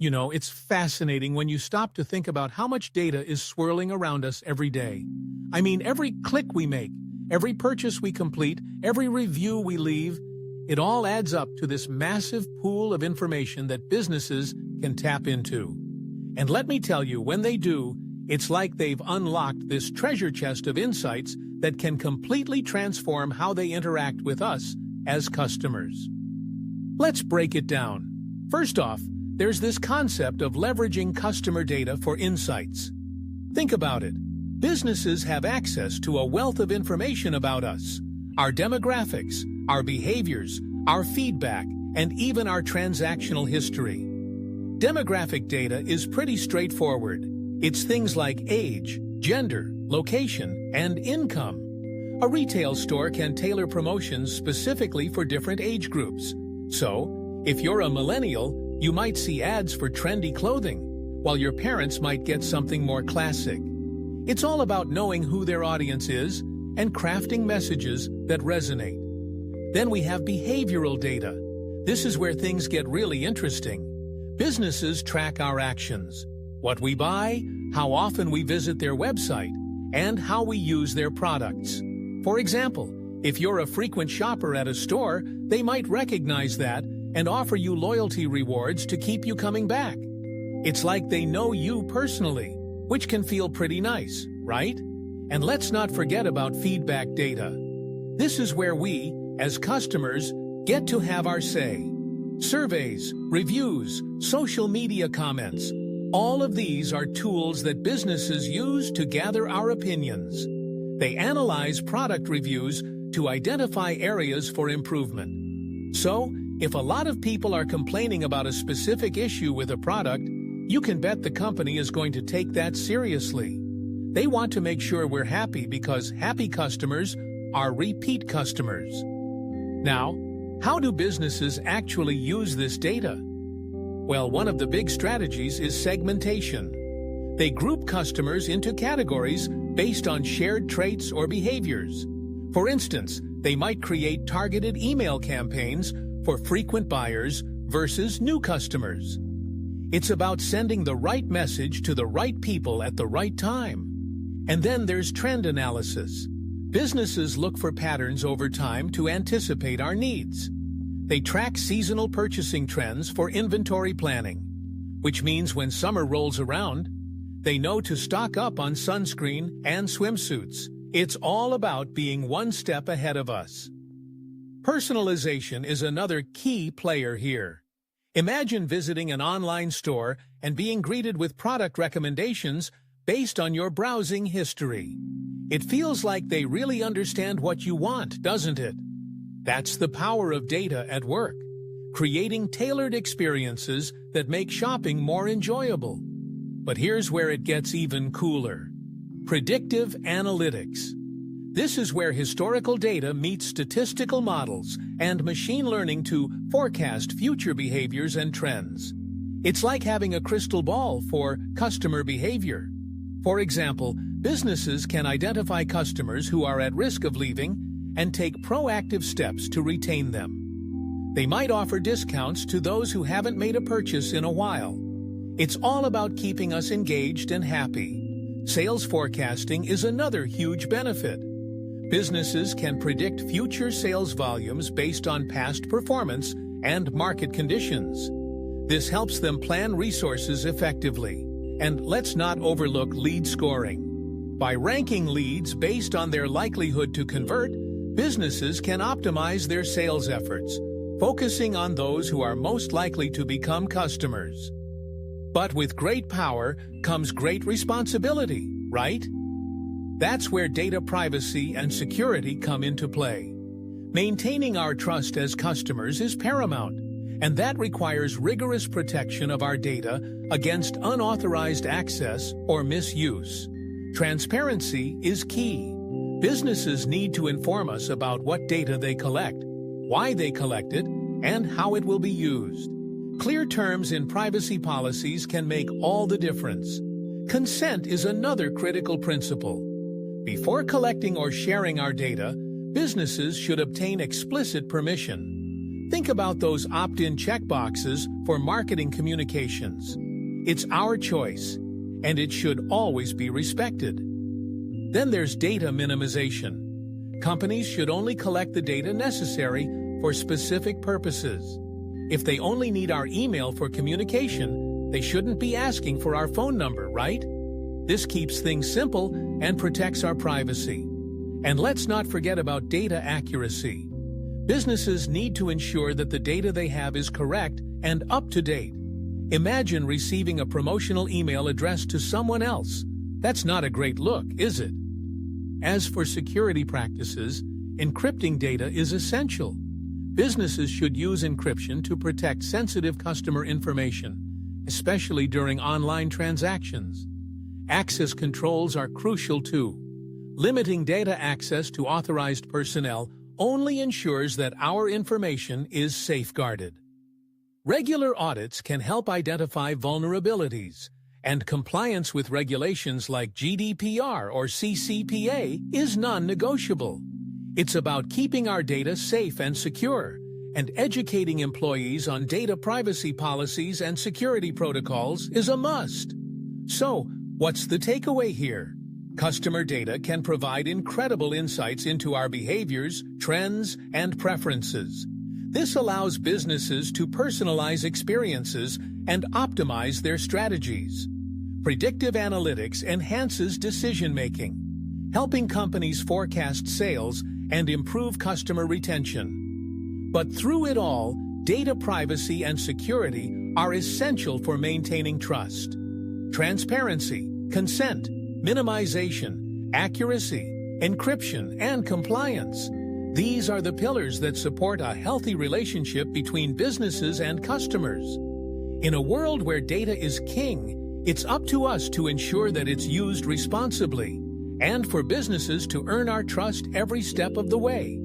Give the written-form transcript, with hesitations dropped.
You know, it's fascinating when you stop to think about how much data is swirling around us every day. I mean, every click we make, every purchase we complete, every review we leave, it all adds up to this massive pool of information that businesses can tap into. And let me tell you, when they do, it's like they've unlocked this treasure chest of insights that can completely transform how they interact with us as customers. Let's break it down. First off, there's this concept of leveraging customer data for insights. Think about it. Businesses have access to a wealth of information about us, our demographics, our behaviors, our feedback, and even our transactional history. Demographic data is pretty straightforward. It's things like age, gender, location, and income. A retail store can tailor promotions specifically for different age groups. So, if you're a millennial, you might see ads for trendy clothing, while your parents might get something more classic. It's all about knowing who their audience is and crafting messages that resonate. Then we have behavioral data. This is where things get really interesting. Businesses track our actions, what we buy, how often we visit their website, and how we use their products. For example, if you're a frequent shopper at a store, they might recognize that and offer you loyalty rewards to keep you coming back. It's like they know you personally, which can feel pretty nice, right? And let's not forget about feedback data. This is where we, as customers, get to have our say. Surveys, reviews, social media comments, all of these are tools that businesses use to gather our opinions. They analyze product reviews to identify areas for improvement. So, if a lot of people are complaining about a specific issue with a product, you can bet the company is going to take that seriously. They want to make sure we're happy because happy customers are repeat customers. Now, how do businesses actually use this data? Well, one of the big strategies is segmentation. They group customers into categories based on shared traits or behaviors. For instance, they might create targeted email campaigns for frequent buyers versus new customers. It's about sending the right message to the right people at the right time. And then there's trend analysis. Businesses look for patterns over time to anticipate our needs. They track seasonal purchasing trends for inventory planning, which means when summer rolls around, they know to stock up on sunscreen and swimsuits. It's all about being one step ahead of us. Personalization is another key player here. Imagine visiting an online store and being greeted with product recommendations based on your browsing history. It feels like they really understand what you want, doesn't it? That's the power of data at work, creating tailored experiences that make shopping more enjoyable. But here's where it gets even cooler. Predictive analytics. This is where historical data meets statistical models and machine learning to forecast future behaviors and trends. It's like having a crystal ball for customer behavior. For example, businesses can identify customers who are at risk of leaving and take proactive steps to retain them. They might offer discounts to those who haven't made a purchase in a while. It's all about keeping us engaged and happy. Sales forecasting is another huge benefit. Businesses can predict future sales volumes based on past performance and market conditions. This helps them plan resources effectively. And let's not overlook lead scoring. By ranking leads based on their likelihood to convert, businesses can optimize their sales efforts, focusing on those who are most likely to become customers. But with great power comes great responsibility, right? That's where data privacy and security come into play. Maintaining our trust as customers is paramount, and that requires rigorous protection of our data against unauthorized access or misuse. Transparency is key. Businesses need to inform us about what data they collect, why they collect it, and how it will be used. Clear terms in privacy policies can make all the difference. Consent is another critical principle. Before collecting or sharing our data, businesses should obtain explicit permission. Think about those opt-in checkboxes for marketing communications. It's our choice, and it should always be respected. Then there's data minimization. Companies should only collect the data necessary for specific purposes. If they only need our email for communication, they shouldn't be asking for our phone number, right? This keeps things simple and protects our privacy. And let's not forget about data accuracy. Businesses need to ensure that the data they have is correct and up to date. Imagine receiving a promotional email addressed to someone else. That's not a great look, is it? As for security practices, encrypting data is essential. Businesses should use encryption to protect sensitive customer information, especially during online transactions. Access controls are crucial too. Limiting data access to authorized personnel only ensures that our information is safeguarded. Regular audits can help identify vulnerabilities, and compliance with regulations like GDPR or CCPA is non-negotiable. It's about keeping our data safe and secure, and educating employees on data privacy policies and security protocols is a must. So, what's the takeaway here? Customer data can provide incredible insights into our behaviors, trends, and preferences. This allows businesses to personalize experiences and optimize their strategies. Predictive analytics enhances decision-making, helping companies forecast sales and improve customer retention. But through it all, data privacy and security are essential for maintaining trust. Transparency, consent, minimization, accuracy, encryption, and compliance. These are the pillars that support a healthy relationship between businesses and customers. In a world where data is king, it's up to us to ensure that it's used responsibly, and for businesses to earn our trust every step of the way.